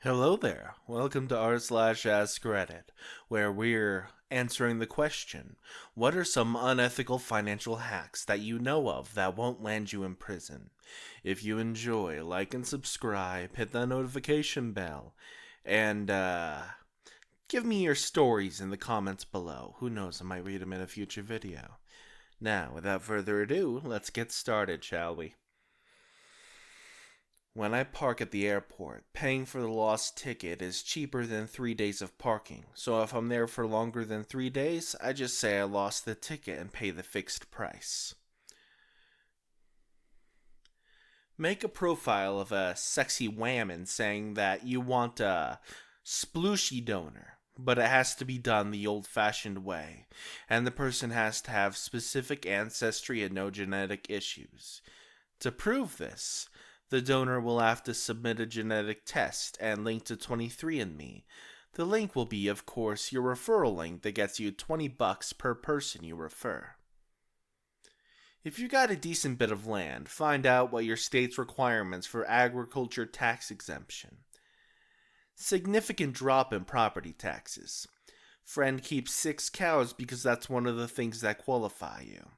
Hello there. Welcome to r/askreddit, where we're answering the question, what are some unethical financial hacks that you know of that won't land you in prison? If you enjoy, like and subscribe, hit that notification bell, and give me your stories in the comments below. Who knows, I might read them in a future video. Now, without further ado, let's get started, shall we? When I park at the airport, paying for the lost ticket is cheaper than 3 days of parking, so if I'm there for longer than 3 days, I just say I lost the ticket and pay the fixed price. Make a profile of a sexy whammon saying that you want a splooshy donor, but it has to be done the old fashioned way, and the person has to have specific ancestry and no genetic issues. To prove this, the donor will have to submit a genetic test and link to 23andMe. The link will be, of course, your referral link that gets you $20 per person you refer. If you got a decent bit of land, find out what your state's requirements for agriculture tax exemption. Significant drop in property taxes. Friend keeps 6 cows because that's one of the things that qualify you.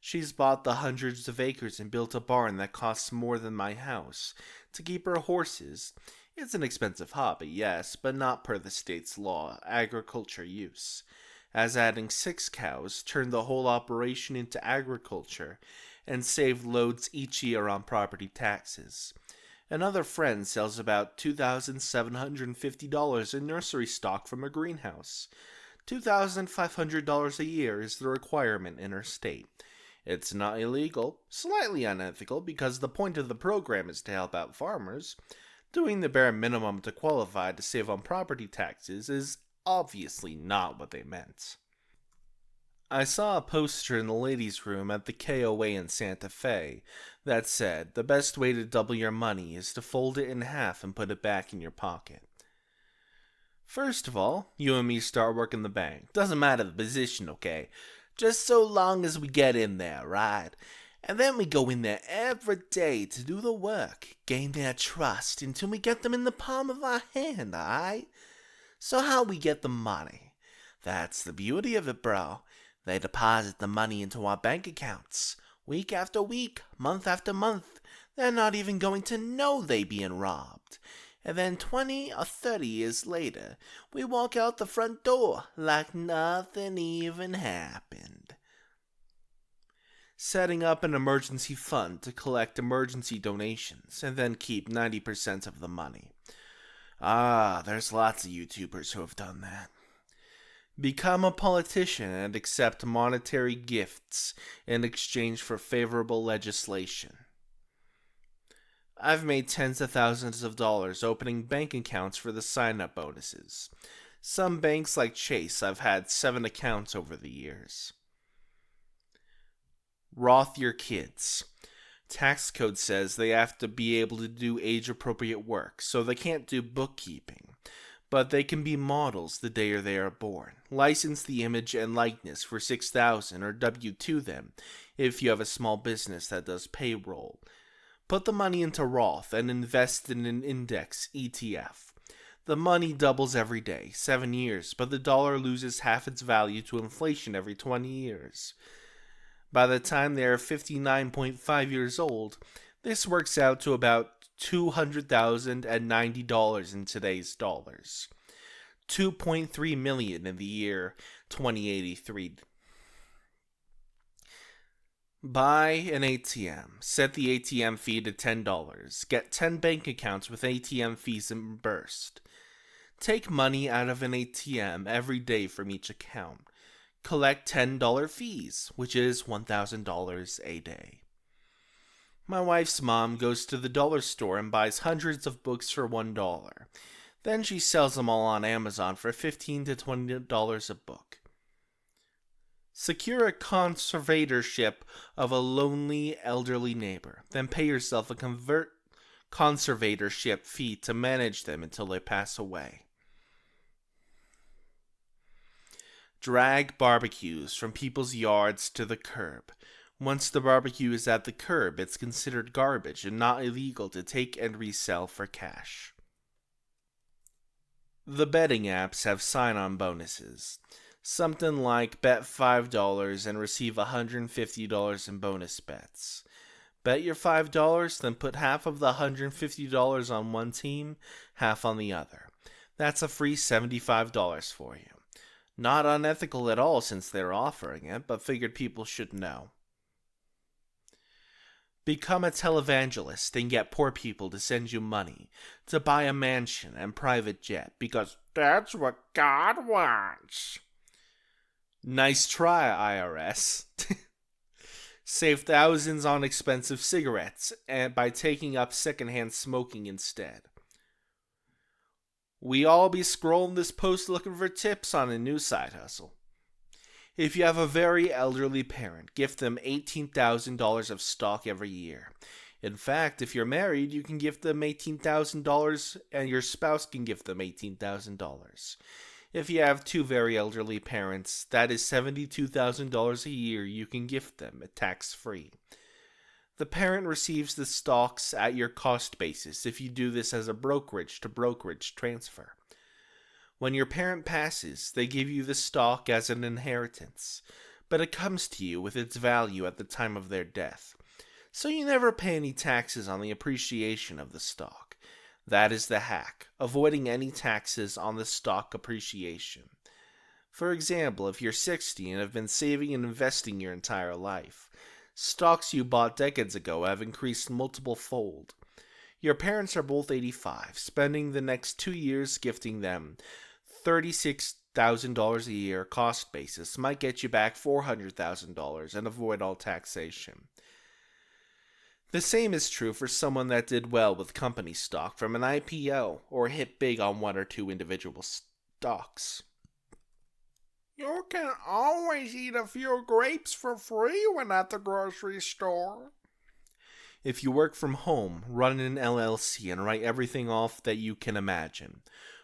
She's bought the hundreds of acres and built a barn that costs more than my house to keep her horses. It's an expensive hobby, yes, but not per the state's law, agriculture use, as adding 6 cows turned the whole operation into agriculture and saved loads each year on property taxes. Another friend sells about $2,750 in nursery stock from a greenhouse. $2,500 a year is the requirement in her state. It's not illegal, slightly unethical because the point of the program is to help out farmers. Doing the bare minimum to qualify to save on property taxes is obviously not what they meant. I saw a poster in the ladies' room at the KOA in Santa Fe that said the best way to double your money is to fold it in half and put it back in your pocket. First of all, you and me start working the bank. Doesn't matter the position, okay? Just so long as we get in there, right? And then we go in there every day to do the work, gain their trust until we get them in the palm of our hand, alright? So how we get the money? That's the beauty of it, bro. They deposit the money into our bank accounts, week after week, month after month. They're not even going to know they being robbed. And then 20 or 30 years later, we walk out the front door like nothing even happened. Setting up an emergency fund to collect emergency donations and then keep 90% of the money. There's lots of YouTubers who have done that. Become a politician and accept monetary gifts in exchange for favorable legislation. I've made tens of thousands of dollars opening bank accounts for the sign-up bonuses. Some banks like Chase, I've had 7 accounts over the years. Roth your kids. Tax code says they have to be able to do age-appropriate work, so they can't do bookkeeping. But they can be models the day they are born. License the image and likeness for $6,000 or W-2 them if you have a small business that does payroll. Put the money into Roth and invest in an index ETF. The money doubles every day, 7 years, but the dollar loses half its value to inflation every 20 years. By the time they are 59.5 years old, this works out to about $200,090 in today's dollars. $2.3 million in the year 2083. Buy an ATM. Set the ATM fee to $10. Get 10 bank accounts with ATM fees reimbursed. Take money out of an ATM every day from each account. Collect $10 fees, which is $1,000 a day. My wife's mom goes to the dollar store and buys hundreds of books for $1. Then she sells them all on Amazon for $15 to $20 a book. Secure a conservatorship of a lonely elderly neighbor. Then pay yourself a conservatorship fee to manage them until they pass away. Drag barbecues from people's yards to the curb. Once the barbecue is at the curb, it's considered garbage and not illegal to take and resell for cash. The betting apps have sign-on bonuses. Something like bet $5 and receive $150 in bonus bets. Bet your $5, then put half of the $150 on one team, half on the other. That's a free $75 for you. Not unethical at all since they're offering it, but figured people should know. Become a televangelist and get poor people to send you money to buy a mansion and private jet because that's what God wants. Nice try, IRS. Save thousands on expensive cigarettes and by taking up secondhand smoking instead. We all be scrolling this post looking for tips on a new side hustle. If you have a very elderly parent, gift them $18,000 of stock every year. In fact, if you're married, you can gift them $18,000 and your spouse can gift them $18,000. If you have two very elderly parents, that is $72,000 a year you can gift them, tax-free. The parent receives the stocks at your cost basis if you do this as a brokerage to brokerage transfer. When your parent passes, they give you the stock as an inheritance, but it comes to you with its value at the time of their death. So you never pay any taxes on the appreciation of the stock. That is the hack, avoiding any taxes on the stock appreciation. For example, if you're 60 and have been saving and investing your entire life, stocks you bought decades ago have increased multiple fold. Your parents are both 85, spending the next 2 years gifting them $36,000 a year cost basis might get you back $400,000 and avoid all taxation. The same is true for someone that did well with company stock from an IPO or hit big on one or two individual stocks. You can always eat a few grapes for free when at the grocery store. If you work from home, run an LLC and write everything off that you can imagine.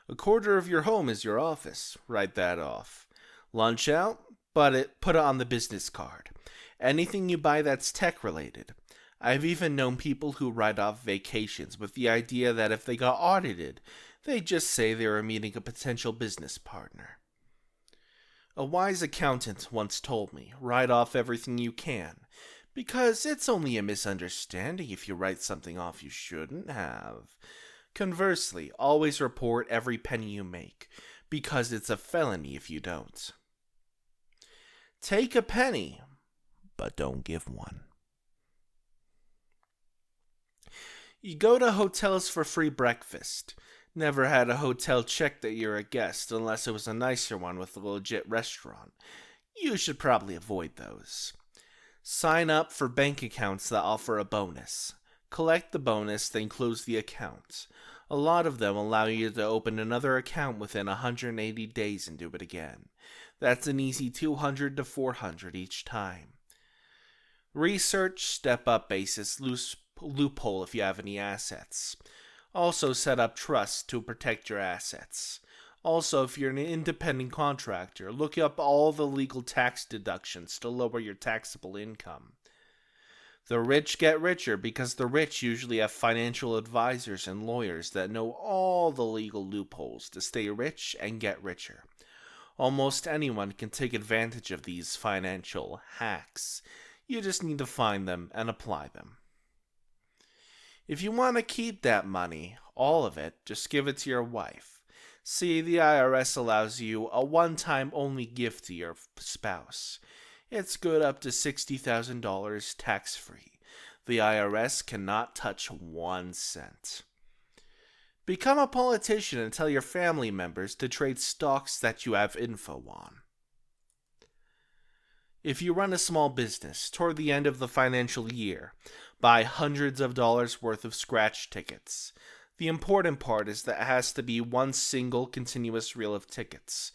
A quarter of your home is your office. Write that off. Lunch out? Put it on the business card. Anything you buy that's tech related. I've even known people who write off vacations with the idea that if they got audited, they'd just say they were meeting a potential business partner. A wise accountant once told me, write off everything you can, because it's only a misunderstanding if you write something off you shouldn't have. Conversely, always report every penny you make, because it's a felony if you don't. Take a penny, but don't give one. You go to hotels for free breakfast. Never had a hotel check that you're a guest unless it was a nicer one with a legit restaurant. You should probably avoid those. Sign up for bank accounts that offer a bonus. Collect the bonus, then close the account. A lot of them allow you to open another account within 180 days and do it again. That's an easy $200 to $400 each time. Research step-up basis loophole if you have any assets. Also set up trusts to protect your assets. Also, if you're an independent contractor, look up all the legal tax deductions to lower your taxable income. The rich get richer because the rich usually have financial advisors and lawyers that know all the legal loopholes to stay rich and get richer. Almost anyone can take advantage of these financial hacks. You just need to find them and apply them. If you want to keep that money, all of it, just give it to your wife. See, the IRS allows you a one-time only gift to your spouse. It's good up to $60,000 tax-free. The IRS cannot touch 1 cent. Become a politician and tell your family members to trade stocks that you have info on. If you run a small business, toward the end of the financial year, buy hundreds of dollars worth of scratch tickets. The important part is that it has to be one single continuous reel of tickets.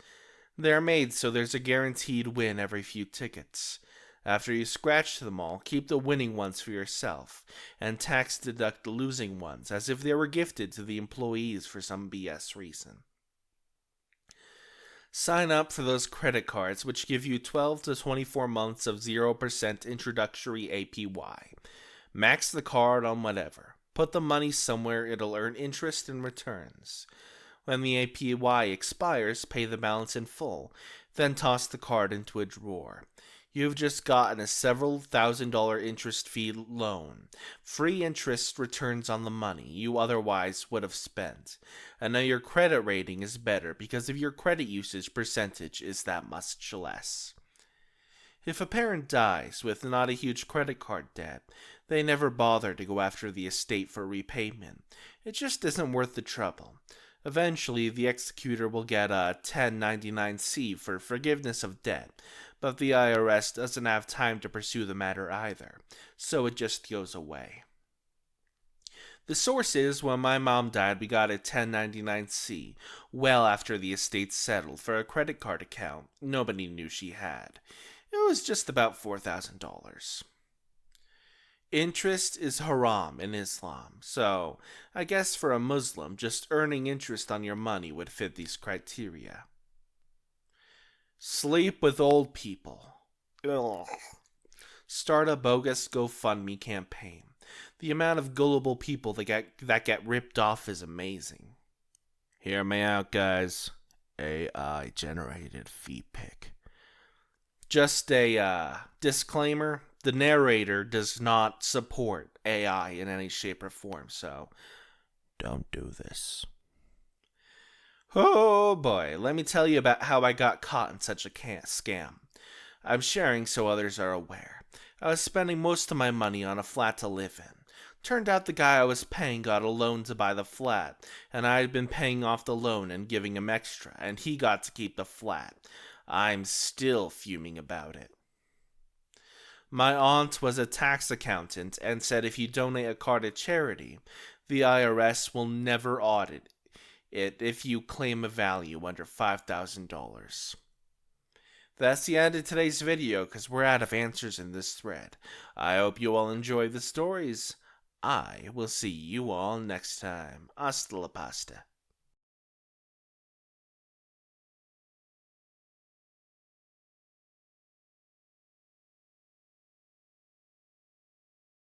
They're made so there's a guaranteed win every few tickets. After you scratch them all, keep the winning ones for yourself, and tax deduct the losing ones as if they were gifted to the employees for some BS reason. Sign up for those credit cards which give you 12 to 24 months of 0% introductory APY. Max the card on whatever. Put the money somewhere it'll earn interest and returns. When the APY expires, pay the balance in full, then toss the card into a drawer. You've just gotten a several $1,000 interest-free loan. Free interest returns on the money you otherwise would have spent. And now your credit rating is better because of your credit usage percentage is that much less. If a parent dies with not a huge credit card debt, they never bother to go after the estate for repayment. It just isn't worth the trouble. Eventually, the executor will get a 1099-C for forgiveness of debt, but the IRS doesn't have time to pursue the matter either, so it just goes away. The source is, when my mom died, we got a 1099-C, well after the estate settled for a credit card account nobody knew she had. It was just about $4,000. Interest is haram in Islam, so I guess for a Muslim, just earning interest on your money would fit these criteria. Sleep with old people. Ugh. Start a bogus GoFundMe campaign. The amount of gullible people that get ripped off is amazing. Hear me out, guys. AI generated feet pic. Just a disclaimer, the narrator does not support AI in any shape or form, so don't do this. Oh boy, let me tell you about how I got caught in such a scam. I'm sharing so others are aware. I was spending most of my money on a flat to live in. Turned out the guy I was paying got a loan to buy the flat, and I had been paying off the loan and giving him extra, and he got to keep the flat. I'm still fuming about it. My aunt was a tax accountant and said if you donate a car to charity, the IRS will never audit it if you claim a value under $5,000. That's the end of today's video because we're out of answers in this thread. I hope you all enjoy the stories. I will see you all next time. Hasta la pasta.